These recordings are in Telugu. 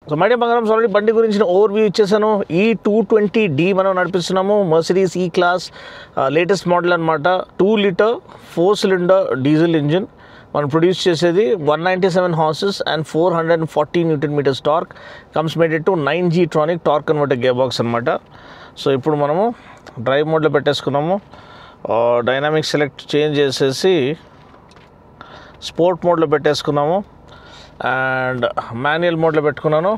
సో మై డియర్ బంగారం ఆల్రెడీ బండి గురించి ఓవర్వ్యూ ఇచ్చేసాను. E220D మనం నడిపిస్తున్నాము. Mercedes E class latest model అనమాట. 2 లీటర్ 4 సిలిండర్ డీజిల్ ఇంజిన్ మనం ప్రొడ్యూస్ చేసేది. 197 horses and 440 newton metres torque. Comes mated to 9G tronic torque converter gear box అనమాట. సో ఇప్పుడు మనము డ్రైవ్ మోడ్లో పెట్టేసుకున్నాము. డైనామిక్ సెలెక్ట్ చేంజ్ చేసేసి స్పోర్ట్ మోడ్లో పెట్టేసుకున్నాము అండ్ మాన్యువల్ మోడ్లో పెట్టుకున్నాను.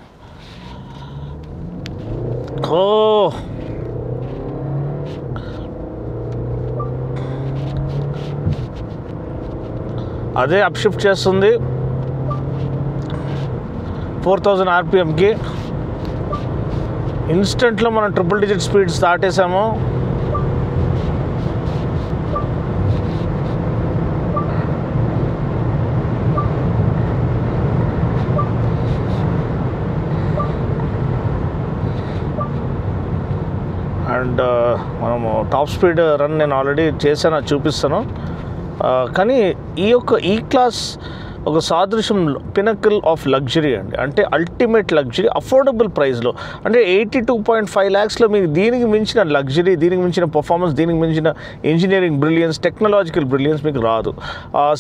అదే అప్ షిఫ్ట్ చేస్తుంది 4000 RPMకి. ఇన్స్టెంట్లో మనం ట్రిపుల్ డిజిట్ స్పీడ్స్ దాటేసాము. అండ్ మనము టాప్ స్పీడ్ రన్ నేను ఆల్రెడీ చేశాను, అది చూపిస్తాను. కానీ ఈ క్లాస్ ఒక సాదృశ్యం, పినకల్ ఆఫ్ లగ్జరీ అండి. అంటే అల్టిమేట్ లగ్జరీ అఫోర్డబుల్ ప్రైస్లో. అంటే 82.5 lakhsలో మీకు దీనికి మించిన లగ్జరీ, దీనికి మించిన పర్ఫార్మెన్స్, దీనికి మించిన ఇంజనీరింగ్ బ్రిలియన్స్, టెక్నాలజికల్ బ్రిలియన్స్ మీకు రాదు.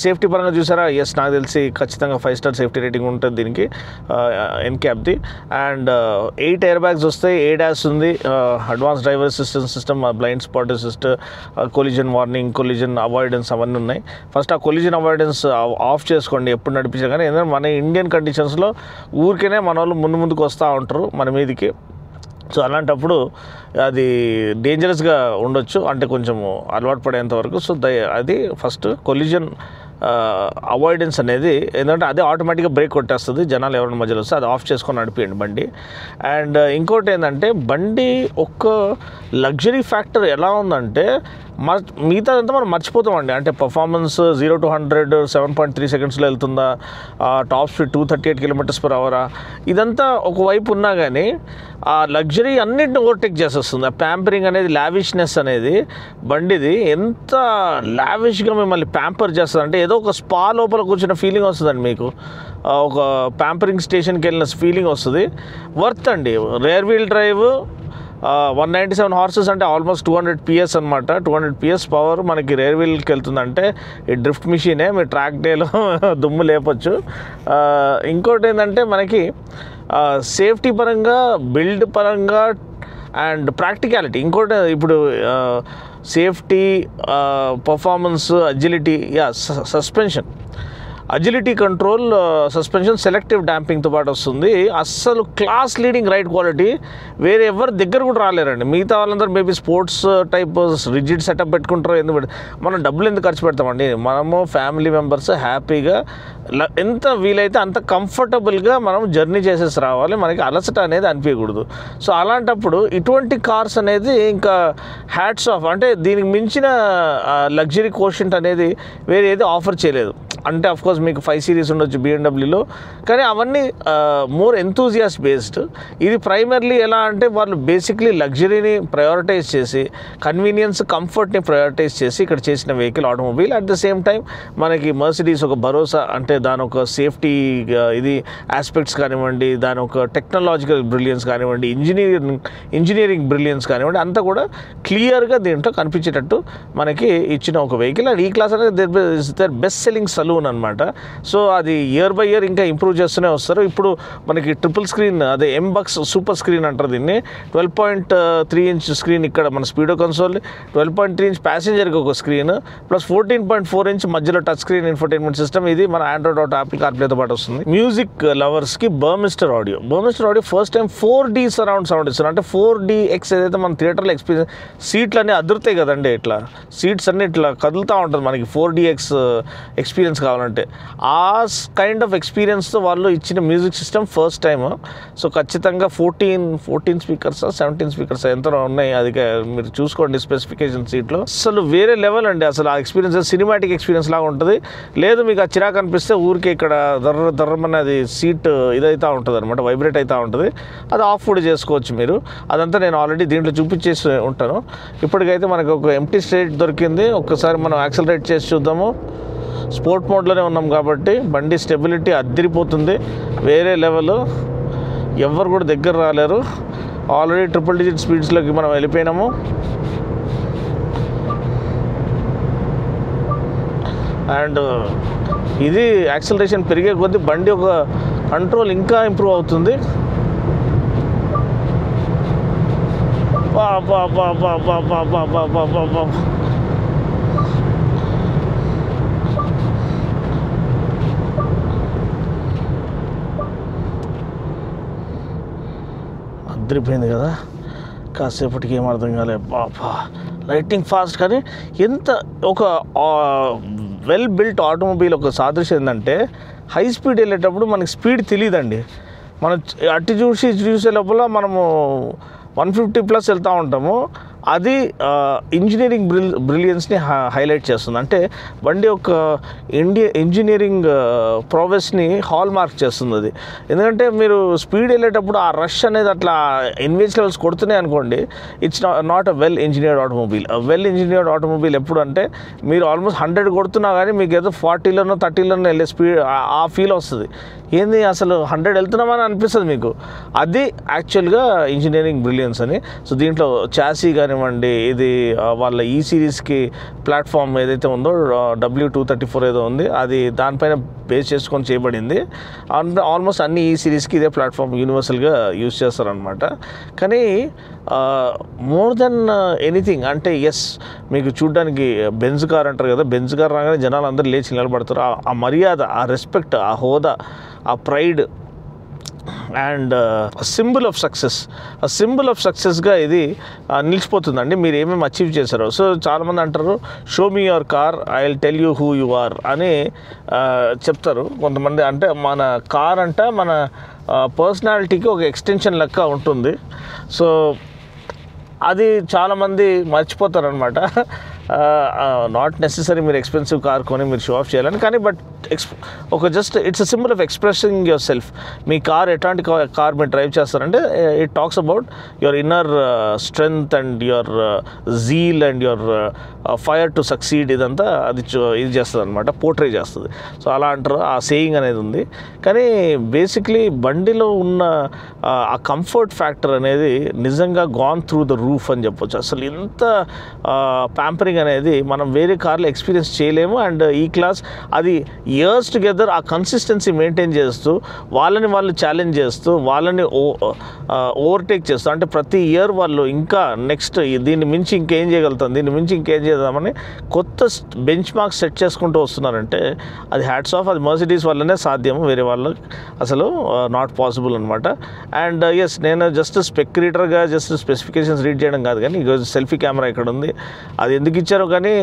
సేఫ్టీ పరంగా చూసారా? ఎస్, నాకు తెలిసి ఖచ్చితంగా 5 స్టార్ సేఫ్టీ రేటింగ్ ఉంటుంది దీనికి ఎన్క్యాప్ది. అండ్ 8 ఎయిర్ బ్యాగ్స్ వస్తాయి, ADAS ఉంది, advance driver assistance system, blind spot assist, collision warning, collision avoidance అవన్నీ ఉన్నాయి. ఫస్ట్ ఆ కొలిజన్ అవాయిడెన్స్ ఆఫ్ చేసుకోండి ఎప్పుడు నడిపించారు. కానీ ఎందుకంటే మన ఇండియన్ కండిషన్స్లో ఊరికేనే మన వాళ్ళు ముందుకు వస్తూ ఉంటారు మన మీదికి. సో అలాంటప్పుడు అది డేంజరస్గా ఉండొచ్చు, అంటే కొంచెము అలవాటు పడేంత వరకు. సో అది ఫస్ట్ కొలిజన్ అవాయిడెన్స్ అనేది, ఎందుకంటే అదే ఆటోమేటిక్గా బ్రేక్ కొట్టేస్తుంది జనాలు ఎవరైనా మధ్యలో వస్తే. అది ఆఫ్ చేసుకొని నడిపియండి బండి. అండ్ ఇంకోటి ఏంటంటే బండి ఒక్క లగ్జరీ ఫ్యాక్టర్ ఎలా ఉందంటే మిగతా అంతా మనం మర్చిపోతామండి. అంటే పర్ఫార్మెన్స్ 0 to 100 7.3 సెకండ్స్లో వెళ్తుందా, టాప్ స్పీడ్ 238 km/h, ఇదంతా ఒకవైపు ఉన్నా కానీ ఆ లగ్జరీ అన్నింటిని ఓవర్టేక్ చేసేస్తుంది. ఆ ప్యాంపరింగ్ అనేది, లావిష్నెస్ అనేది బండిది ఎంత లావిష్గా మిమ్మల్ని ప్యాంపర్ చేస్తుంది అంటే ఏదో ఒక స్పా లోపల కూర్చున్న ఫీలింగ్ వస్తుందండి మీకు. ఒక ప్యాంపరింగ్ స్టేషన్కి వెళ్ళిన ఫీలింగ్ వస్తుంది. వర్త్ అండి. రేర్ వీల్ డ్రైవ్, 197 హార్సెస్ అంటే ఆల్మోస్ట్ 200 PS అనమాట. 200 PS పవర్ మనకి రేర్ వీల్కి వెళ్తుందంటే ఈ డ్రిఫ్ట్ మిషనే, మీరు ట్రాక్ డేలో దుమ్ము లేపచ్చు. ఇంకోటి ఏంటంటే మనకి సేఫ్టీ పరంగా, బిల్డ్ పరంగా అండ్ ప్రాక్టికాలిటీ. ఇంకోటి ఇప్పుడు safety, performance, agility, suspension, agility control, suspension, selective డాంపింగ్తో పాటు వస్తుంది. అస్సలు క్లాస్ లీడింగ్ రైడ్ క్వాలిటీ వేరే ఎవరి దగ్గర కూడా రాలేరండి. మిగతా వాళ్ళందరూ maybe sports type rigid setup పెట్టుకుంటారో, ఎందుకు మనం డబ్బులు ఎందుకు ఖర్చు పెడతామండి? మనము ఫ్యామిలీ మెంబర్స్ హ్యాపీగా ఎంత వీలైతే అంత కంఫర్టబుల్గా మనం జర్నీ చేసేసి రావాలి. మనకి అలసట అనేది అనిపించకూడదు. సో అలాంటప్పుడు ఇటువంటి కార్స్ అనేది ఇంకా హ్యాట్స్ ఆఫ్. అంటే దీనికి మించిన లగ్జరీ కోషెంట్ అనేది వేరే ఏది ఆఫర్ చేయలేదు. అంటే అఫ్కోర్స్ మీకు 5 Series ఉండొచ్చు BMWలో, కానీ అవన్నీ మోర్ ఎంతూజియాస్ట్ బేస్డ్. ఇది ప్రైమర్లీ ఎలా అంటే వాళ్ళు బేసిక్లీ లగ్జరీని ప్రయారిటైజ్ చేసి, కన్వీనియన్స్, కంఫర్ట్ని ప్రయారిటైజ్ చేసి ఇక్కడ చేసిన vehicle automobile. At the same time మనకి మర్సిడీస్ ఒక భరోసా, అంటే దాని ఒక సేఫ్టీ ఇది ఆస్పెక్ట్స్ కానివ్వండి, దాని ఒక టెక్నాలజికల్ బ్రిలియన్స్ కానివ్వండి, ఇంజనీరింగ్ బ్రిలియన్స్ కానివ్వండి, అంతా కూడా క్లియర్గా దీంట్లో కనిపించేటట్టు మనకి ఇచ్చిన ఒక వెహికల్. అండ్ ఈ క్లాస్ అనేది దర్ బెస్ట్ సెల్లింగ్ సలూన్ అనమాట. సో అది ఇయర్ బై ఇయర్ ఇంకా ఇంప్రూవ్ చేస్తూనే వస్తారు. ఇప్పుడు మనకి ట్రిపుల్ స్క్రీన్, అదే ఎంబక్స్ సూపర్ స్క్రీన్ అంటారు దీన్ని. 12.3 inch స్క్రీన్ ఇక్కడ మన స్పీడో కన్సోల్, 12.3 inch ప్యాసింజర్కి ఒక స్క్రీన్, ప్లస్ 14.4 inch మధ్యలో టచ్ స్క్రీన్ ఇన్ఫోటైన్మెంట్ సిస్టమ్. ఇది మన ఆండ్రాయిడ్ ఆటో, యాపిల్ కార్ప్లేతో పాటు వస్తుంది. మ్యూజిక్ లవర్స్కి Burmester audio first time 4D surround sound ఇస్తారు. అంటే 4DX ఏదైతే మన థియేటర్లో ఎక్స్పీరియన్స్, సీట్లు అన్నీ అదురుతాయి కదండి, ఇట్లా సీట్స్ అన్నీ ఇట్లా కదులుతూ ఉంటుంది మనకి 4DX ఎక్స్పీరియన్స్ కావాలంటే. ఆ కైండ్ ఆఫ్ ఎక్స్పీరియన్స్తో వాళ్ళు ఇచ్చిన music system first time. So ఖచ్చితంగా 14 స్పీకర్స్ 17 స్పీకర్స్ ఎంత ఉన్నాయి, అది మీరు చూసుకోండి స్పెసిఫికేషన్ సీట్లో. అసలు వేరే లెవెల్ అండి. అసలు ఆ ఎక్స్పీరియన్స్ సినిమాటిక్ ఎక్స్పీరియన్స్ లాగా ఉంటుంది. లేదు మీకు ఆ చిరాకు అనిపిస్తే ఊరికే ఇక్కడ దర్రమని అది సీట్ ఇదైతే ఉంటుంది అనమాట, వైబ్రేట్ అవుతూ ఉంటుంది. అది ఆఫ్ కూడా చేసుకోవచ్చు మీరు. అదంతా నేను ఆల్రెడీ దీంట్లో చూపించేసి ఉంటాను. ఇప్పటికైతే మనకు ఒక ఎంప్టీ స్టేట్ దొరికింది. ఒక్కసారి మనం యాక్సలరేట్ చేసి చూద్దాము. స్పోర్ట్ మోడ్లోనే ఉన్నాం కాబట్టి బండి స్టెబిలిటీ అద్దరిపోతుంది, వేరే లెవెల్. ఎవరు కూడా దగ్గర రాలేరు. ఆల్రెడీ ట్రిపుల్ డిజిట్ స్పీడ్స్లోకి మనం వెళ్ళిపోయినాము. అండ్ ఇది యాక్సిలరేషన్ పెరిగే కొద్దీ బండి ఒక కంట్రోల్ ఇంకా ఇంప్రూవ్ అవుతుంది. అదిరిపోయింది కదా, కాసేపటికి ఏం అర్థం కాలే. బాబా లైటింగ్ ఫాస్ట్. కానీ ఎంత ఒక వెల్ బిల్ట్ ఆటోమొబైల్ ఒక సాదృశ్యం ఏంటంటే హై స్పీడ్ వెళ్ళేటప్పుడు మనకి స్పీడ్ తెలియదండి. మనం అటు చూసి ఇటు చూసే లోపల మనము 150+ వెళ్తూ ఉంటాము. అది ఇంజనీరింగ్ బ్రిలియన్స్ని హైలైట్ చేస్తుంది. అంటే బండి యొక్క ఇంజనీరింగ్ ప్రోగ్రెస్ని హాల్ మార్క్ చేస్తుంది అది. ఎందుకంటే మీరు స్పీడ్ వెళ్ళేటప్పుడు ఆ రష్ అనేది అట్లా ఎన్విహెచ్ లెవెల్స్ కొడుతున్నాయి అనుకోండి, it's not a well engineered automobile. Well engineered automobile ఎప్పుడు అంటే మీరు ఆల్మోస్ట్ 100 కొడుతున్నా కానీ మీకు ఏదో 40లోనో 30లోనో వెళ్ళే స్పీడ్ ఆ ఫీల్ వస్తుంది. ఏంది అసలు 100 వెళ్తున్నామని అనిపిస్తుంది మీకు. అది యాక్చువల్గా ఇంజనీరింగ్ బ్రిలియన్స్ అని. సో దీంట్లో చాసీ కానివ్వండి, ఇది వాళ్ళ ఈ సిరీస్కి ప్లాట్ఫామ్ ఏదైతే ఉందో W234 ఏదో ఉంది, అది దానిపైన బేస్ చేసుకొని చేయబడింది. ఆల్మోస్ట్ అన్ని ఈ సిరీస్కి ఇదే ప్లాట్ఫామ్ యూనివర్సల్గా యూజ్ చేస్తారనమాట. కానీ మోర్ దెన్ ఎనీథింగ్ అంటే ఎస్, మీకు చూడ్డానికి బెంజ్ కార్ అంటారు కదా, బెంజ్ కార్ రాగానే జనాలు అందరూ లేచి నిలబడతారు. ఆ మర్యాద, ఆ రెస్పెక్ట్, ఆ హోదా, ఆ pride and symbol of success, ఆ సింబల్ ఆఫ్ సక్సెస్గా ఇది నిలిచిపోతుందండి మీరు ఏమేమి అచీవ్ చేశారో. సో చాలామంది అంటారు show me your car, I will tell you who you are అని చెప్తారు కొంతమంది. అంటే మన కార్ అంటే మన పర్సనాలిటీకి ఒక ఎక్స్టెన్షన్ లెక్క ఉంటుంది. సో అది చాలామంది మర్చిపోతారనమాట. నాట్ నెసెసరీ మీరు ఎక్స్పెన్సివ్ కార్ కొని మీరు షో ఆఫ్ చేయాలని, కానీ బట్ ఒక just it's a symbol of expressing your self. Me car ఎట్లాంటి కార్ మీరు డ్రైవ్ చేస్తారంటే it talks about your inner strength and your zeal and your fire to succeed. ఇదంతా అది ఇది చేస్తుంది అనమాట, పోర్ట్రే చేస్తుంది. సో అలా అంటారు, ఆ సేయింగ్ అనేది ఉంది. కానీ బేసిక్లీ బండిలో ఉన్న ఆ కంఫర్ట్ ఫ్యాక్టర్ అనేది నిజంగా గాన్ త్రూ ద రూఫ్ అని చెప్పొచ్చు. అసలు ఎంత ప్యాంపరింగ్ అనేది మనం వేరే కార్లో ఎక్స్పీరియన్స్ చేయలేము. అండ్ ఈ క్లాస్ అది ఇయర్స్ టుగెదర్ ఆ కన్సిస్టెన్సీ మెయింటైన్ చేస్తూ వాళ్ళని వాళ్ళు ఛాలెంజ్ చేస్తూ వాళ్ళని ఓవర్టేక్ చేస్తూ, అంటే ప్రతి ఇయర్ వాళ్ళు ఇంకా నెక్స్ట్ దీన్ని మించి ఇంకేం చేయగలుగుతాం, దీన్ని మించి ఇంకేం చేద్దామని కొత్త బెంచ్ మార్క్స్ సెట్ చేసుకుంటూ వస్తున్నారంటే అది హ్యాట్స్ ఆఫ్. అది మర్సిడీస్ వల్లనే సాధ్యము, వేరే వాళ్ళు అసలు నాట్ పాసిబుల్ అనమాట. అండ్ ఎస్, నేను జస్ట్ స్పెక్ రీడర్గా జస్ట్ స్పెసిఫికేషన్స్ రీడ్ చేయడం కాదు, కానీ సెల్ఫీ కెమెరా ఇక్కడ ఉంది, అది ఎందుకు ఇచ్చారో కానీ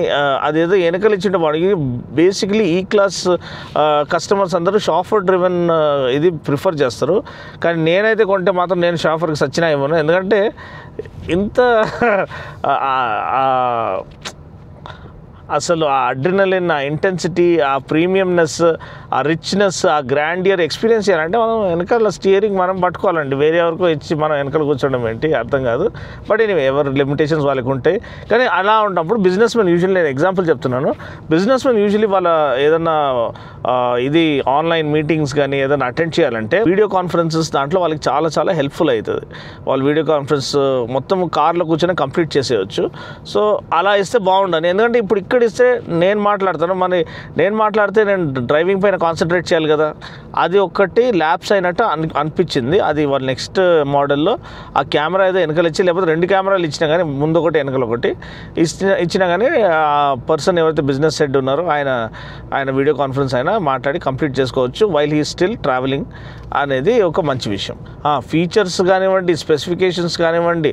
అదేదో వెనకలు ఇచ్చింటే వాడికి బేసిక్లీ ఈ క్లాస్ కస్టమర్స్ అందరూ షాఫర్ డ్రివెన్ ఇది ప్రిఫర్ చేస్తారు. కానీ నేనైతే కొంటే మాత్రం నేను షాఫర్కి సచ్చినా ఇవ్వను. ఎందుకంటే ఇంత అసలు ఆ అడ్రినలిన్, ఆ ఇంటెన్సిటీ, ఆ ప్రీమియంనెస్, ఆ రిచ్నెస్, ఆ గ్రాండియర్ ఎక్స్పీరియన్స్ చేయాలంటే మనం వెనకాల స్టీరింగ్ మనం పట్టుకోవాలండి. వేరే ఎవరికో ఇచ్చి మనం వెనకాల కూర్చోవడం ఏంటి అర్థం కాదు. బట్ ఎనీవే ఎవరి లిమిటేషన్స్ వాళ్ళకి ఉంటాయి. కానీ అలా ఉన్నప్పుడు బిజినెస్ మ్యాన్ యూజువల్లీ, నేను ఎగ్జాంపుల్ చెప్తున్నాను, బిజినెస్ మ్యాన్ యూజువల్లీ వాళ్ళ ఏదన్నా ఇది ఆన్లైన్ మీటింగ్స్ కానీ ఏదైనా అటెండ్ చేయాలంటే వీడియో కాన్ఫరెన్సెస్ దాంట్లో వాళ్ళకి చాలా చాలా హెల్ప్ఫుల్ అవుతుంది. వాళ్ళు వీడియో కాన్ఫరెన్స్ మొత్తం కార్లో కూర్చొని కంప్లీట్ చేసేయచ్చు. సో అలా ఇస్తే బాగుండని. ఎందుకంటే ఇప్పుడు ఇక్కడ ఇస్తే నేను మాట్లాడతాను, మరి నేను మాట్లాడితే నేను డ్రైవింగ్ పైన కాన్సన్ట్రేట్ చేయాలి కదా, అది ఒక్కటి ల్యాప్స్ అయినట్టు అనిపించింది. అది వాళ్ళ నెక్స్ట్ మోడల్లో ఆ కెమెరా ఏదో వెనకలు ఇచ్చి, లేకపోతే 2 కెమెరాలు ఇచ్చినా కానీ ముందు ఒకటి వెనకలు ఒకటి ఇచ్చినా కానీ ఆ పర్సన్ ఎవరైతే బిజినెస్ హెడ్ ఉన్నారో ఆయన వీడియో కాన్ఫరెన్స్ అయినా మాట్లాడి కంప్లీట్ చేసుకోవచ్చు వైల్ హీ స్టిల్ ట్రావెలింగ్ అనేది ఒక మంచి విషయం. ఫీచర్స్ కానివ్వండి, స్పెసిఫికేషన్స్ కానివ్వండి,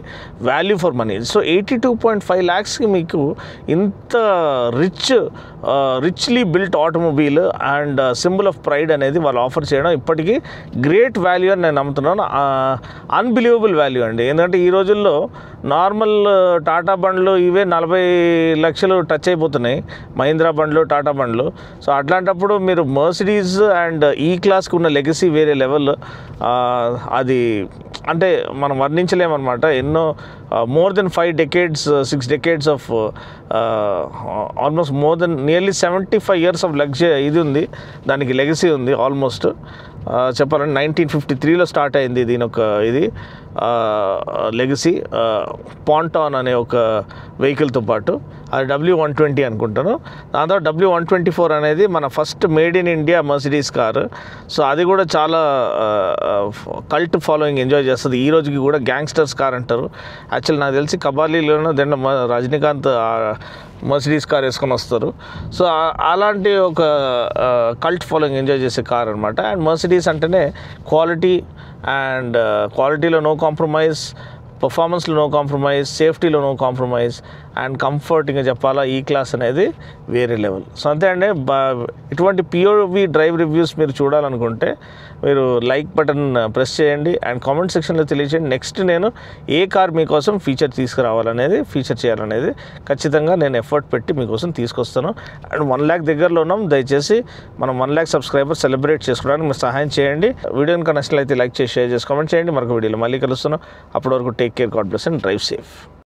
వాల్యూ ఫర్ మనీ. సో 82.5 lakhsకి మీకు ఇంత richly built automobile and symbol of pride అనేది వాళ్ళు ఆఫర్ చేయడం ఇప్పటికీ గ్రేట్ వాల్యూ అని నేను నమ్ముతున్నాను. అన్బిలీవబుల్ వాల్యూ అండి. ఎందుకంటే ఈ రోజుల్లో నార్మల్ టాటా బండ్లు ఇవే 40 లక్షలు టచ్ అయిపోతున్నాయి, మహీంద్రా బండ్లు, టాటా బండ్లు. సో అట్లాంటప్పుడు మీరు మర్సిడీస్ అండ్ ఈ క్లాస్కి ఉన్న లెగసీ వేరే లెవెల్. అది అంటే మనం వర్ణించలేమన్నమాట. ఎన్నో more than 5 decades, 6 decades of almost more than nearly 75 years of luxury ఇది ఉంది, దానికి లెగసీ ఉంది ఆల్మోస్ట్. చెప్పాలంటే 1953లో స్టార్ట్ అయింది దీని ఒక ఇది లెగసీ పాంటాన్ అనే ఒక వెహికల్తో పాటు. అది W120 అనుకుంటాను. దాని తర్వాత W124 అనేది మన first made in India Mercedes car. So అది కూడా చాలా కల్ట్ ఫాలోయింగ్ ఎంజాయ్ చేస్తుంది. ఈ రోజుకి కూడా గ్యాంగ్స్టర్స్ కార్ అంటారు. యాక్చువల్ నాకు తెలిసి కబాలీలోనూ దెన్ రజనీకాంత్ మర్సిడీస్ కార్ వేసుకొని వస్తారు. సో అలాంటి ఒక కల్ట్ ఫాలోయింగ్ ఎంజాయ్ చేసే కార్ అనమాట. అండ్ మర్సిడీస్ అంటేనే క్వాలిటీ అండ్ క్వాలిటీలో నో కాంప్రమైజ్, పర్ఫార్మెన్స్లో నో కాంప్రమైజ్, సేఫ్టీలో నో కాంప్రమైజ్ అండ్ కంఫర్టింగ్గా చెప్పాలా ఈ క్లాస్ అనేది వేరే లెవెల్. సో అంతే అండి. ఇటువంటి POV డ్రైవ్ రివ్యూస్ మీరు చూడాలనుకుంటే మీరు లైక్ బటన్ ప్రెస్ చేయండి అండ్ కామెంట్ సెక్షన్లో తెలియచేయండి. నెక్స్ట్ నేను ఏ కార్ మీకోసం ఫీచర్ చేయాలనేది ఖచ్చితంగా నేను ఎఫర్ట్ పెట్టి మీకోసం తీసుకొస్తాను. అండ్ 1 lakh దగ్గరలో ఉన్నాం. దయచేసి మనం 1 lakh సబ్స్క్రైబర్స్ సెలబ్రేట్ చేసుకోవడానికి మీరు సహాయం చేయండి. వీడియో కనుక నచ్చినట్లయితే లైక్ చేసి షేర్ చేసి కామెంట్ చేయండి. మరొక వీడియోలో మళ్ళీ కలుస్తున్నాం. అప్పటి వరకు take care, God bless and drive safe.